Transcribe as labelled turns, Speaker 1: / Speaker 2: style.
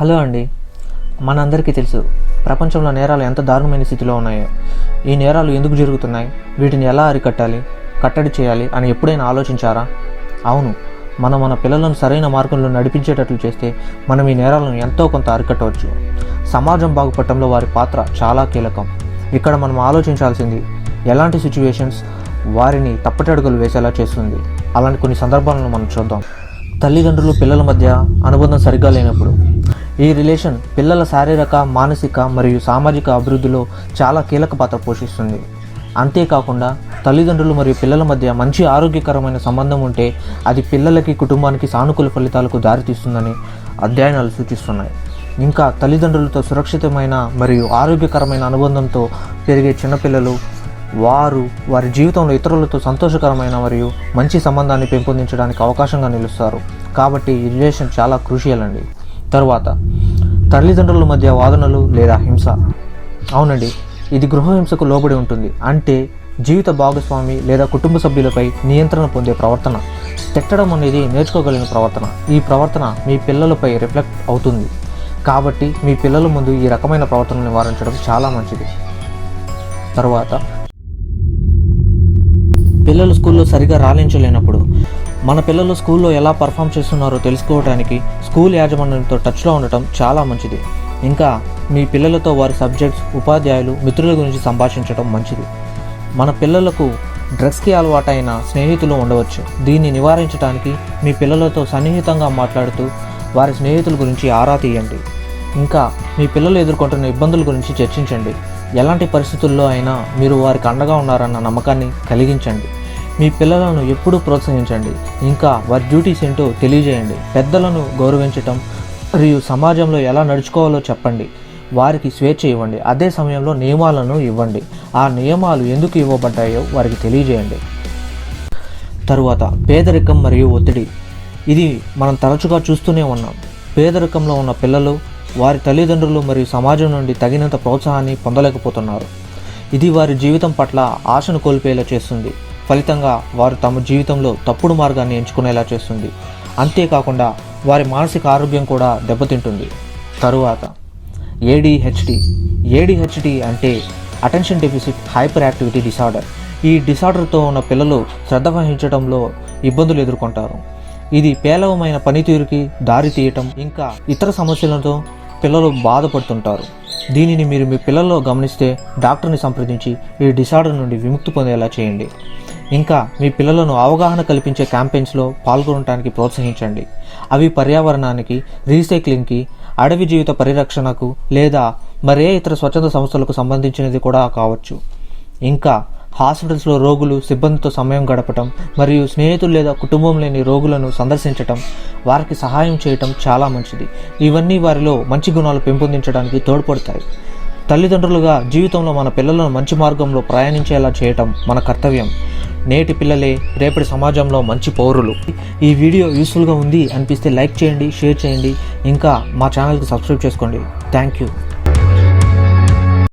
Speaker 1: Hello అండి. మనందరికీ తెలుసు ప్రపంచంలో నేరాలు ఎంత దారుణమైన స్థితిలో ఉన్నాయో. ఈ నేరాలు ఎందుకు జరుగుతున్నాయి, వీటిని ఎలా అరికట్టాలి, కట్టడి చేయాలి అని ఎప్పుడైనా ఆలోచించారా? అవును, మన పిల్లలను సరైన మార్గంలో నడిపించేటట్లు చేస్తే మనం ఈ నేరాలను ఎంతో కొంత అరికట్టవచ్చు. సమాజం బాగుపడటంలో వారి పాత్ర చాలా కీలకం. ఇక్కడ మనం ఆలోచించాల్సింది ఎలాంటి సిచ్యువేషన్స్ వారిని తప్పటడుగులు వేసేలా చేస్తుంది. అలాంటి కొన్ని సందర్భాలను మనం చూద్దాం. తల్లిదండ్రులు పిల్లల మధ్య అనుబంధం సరిగ్గా లేనప్పుడు ఈ రిలేషన్ పిల్లల శారీరక, మానసిక మరియు సామాజిక అభివృద్ధిలో చాలా కీలక పాత్ర పోషిస్తుంది. అంతేకాకుండా తల్లిదండ్రులు మరియు పిల్లల మధ్య మంచి ఆరోగ్యకరమైన సంబంధం ఉంటే అది పిల్లలకి, కుటుంబానికి సానుకూల ఫలితాలకు దారితీస్తుందని అధ్యయనాలు సూచిస్తున్నాయి. ఇంకా తల్లిదండ్రులతో సురక్షితమైన మరియు ఆరోగ్యకరమైన అనుబంధంతో పెరిగే చిన్నపిల్లలు వారి జీవితంలో ఇతరులతో సంతోషకరమైన మరియు మంచి సంబంధాన్ని పెంపొందించడానికి అవకాశంగా నిలుస్తారు. కాబట్టి ఈ రిలేషన్ చాలా క్రూషియల్ అండి. తరువాత తల్లిదండ్రుల మధ్య వాదనలు లేదా హింస. అవునండి, ఇది గృహహింసకు లోబడి ఉంటుంది. అంటే జీవిత భాగస్వామి లేదా కుటుంబ సభ్యులపై నియంత్రణ పొందే ప్రవర్తన. తిట్టడం అనేది నేర్చుకోగలిగిన ప్రవర్తన. ఈ ప్రవర్తన మీ పిల్లలపై రిఫ్లెక్ట్ అవుతుంది. కాబట్టి మీ పిల్లల ముందు ఈ రకమైన ప్రవర్తనను నివారించడం చాలా మంచిది. తరువాత పిల్లలు స్కూల్లో సరిగా రాణించలేనప్పుడు మన పిల్లలు స్కూల్లో ఎలా పర్ఫామ్ చేస్తున్నారో తెలుసుకోవడానికి స్కూల్ యాజమాన్యంతో టచ్లో ఉండటం చాలా మంచిది. ఇంకా మీ పిల్లలతో వారి సబ్జెక్ట్స్, ఉపాధ్యాయులు, మిత్రుల గురించి సంభాషించడం మంచిది. మన పిల్లలకు డ్రగ్స్కి అలవాటైన స్నేహితులు ఉండవచ్చు. దీన్ని నివారించడానికి మీ పిల్లలతో సన్నిహితంగా మాట్లాడుతూ వారి స్నేహితుల గురించి ఆరా తీయండి. ఇంకా మీ పిల్లలు ఎదుర్కొంటున్న ఇబ్బందుల గురించి చర్చించండి. ఎలాంటి పరిస్థితుల్లో అయినా మీరు వారికి అండగా ఉన్నారన్న నమ్మకాన్ని కలిగించండి. మీ పిల్లలను ఎప్పుడూ ప్రోత్సహించండి. ఇంకా వారి డ్యూటీస్ ఏంటో తెలియజేయండి. పెద్దలను గౌరవించటం మరియు సమాజంలో ఎలా నడుచుకోవాలో చెప్పండి. వారికి స్వేచ్ఛ ఇవ్వండి. అదే సమయంలో నియమాలను ఇవ్వండి. ఆ నియమాలు ఎందుకు ఇవ్వబడ్డాయో వారికి తెలియజేయండి. తరువాత పేదరికం మరియు ఒత్తిడి. ఇది మనం తరచుగా చూస్తూనే ఉన్నాం. పేదరికంలో ఉన్న పిల్లలు వారి తల్లిదండ్రులు మరియు సమాజం నుండి తగినంత ప్రోత్సాహాన్ని పొందలేకపోతున్నారు. ఇది వారి జీవితం పట్ల ఆశను కోల్పోయేలా చేస్తుంది. ఫలితంగా వారు తమ జీవితంలో తప్పుడు మార్గాన్ని ఎంచుకునేలా చేస్తుంది. అంతేకాకుండా వారి మానసిక ఆరోగ్యం కూడా దెబ్బతింటుంది. తరువాత ఏడిహెచ్డి అంటే attention deficit hyper activity disorder. ఈ డిసార్డర్తో ఉన్న పిల్లలు శ్రద్ధ వహించడంలో ఇబ్బందులు ఎదుర్కొంటారు. ఇది పేలవమైన పనితీరుకి దారి తీయటం, ఇంకా ఇతర సమస్యలతో పిల్లలు బాధపడుతుంటారు. దీనిని మీరు మీ పిల్లల్లో గమనిస్తే డాక్టర్ని సంప్రదించి ఈ డిసార్డర్ నుండి విముక్తి పొందేలా చేయండి. ఇంకా మీ పిల్లలను అవగాహన కల్పించే క్యాంపెయిన్స్లో పాల్గొనడానికి ప్రోత్సహించండి. అవి పర్యావరణానికి, రీసైక్లింగ్కి, అడవి జీవిత పరిరక్షణకు లేదా మరే ఇతర స్వచ్ఛంద సంస్థలకు సంబంధించినది కూడా కావచ్చు. ఇంకా హాస్పిటల్స్లో రోగులు, సిబ్బందితో సమయం గడపటం మరియు స్నేహితులు లేదా కుటుంబం లేని రోగులను సందర్శించటం, వారికి సహాయం చేయటం చాలా మంచిది. ఇవన్నీ వారిలో మంచి గుణాలు పెంపొందించడానికి తోడ్పడతాయి. తల్లిదండ్రులుగా జీవితంలో మన పిల్లలను మంచి మార్గంలో ప్రయాణించేలా చేయటం మన కర్తవ్యం. నేటి పిల్లలే రేపటి సమాజంలో మంచి పౌరులు. ఈ వీడియో యూస్ఫుల్గా ఉంది అనిపిస్తే లైక్ చేయండి, షేర్ చేయండి. ఇంకా మా ఛానల్కి సబ్స్క్రైబ్ చేసుకోండి. Thank you.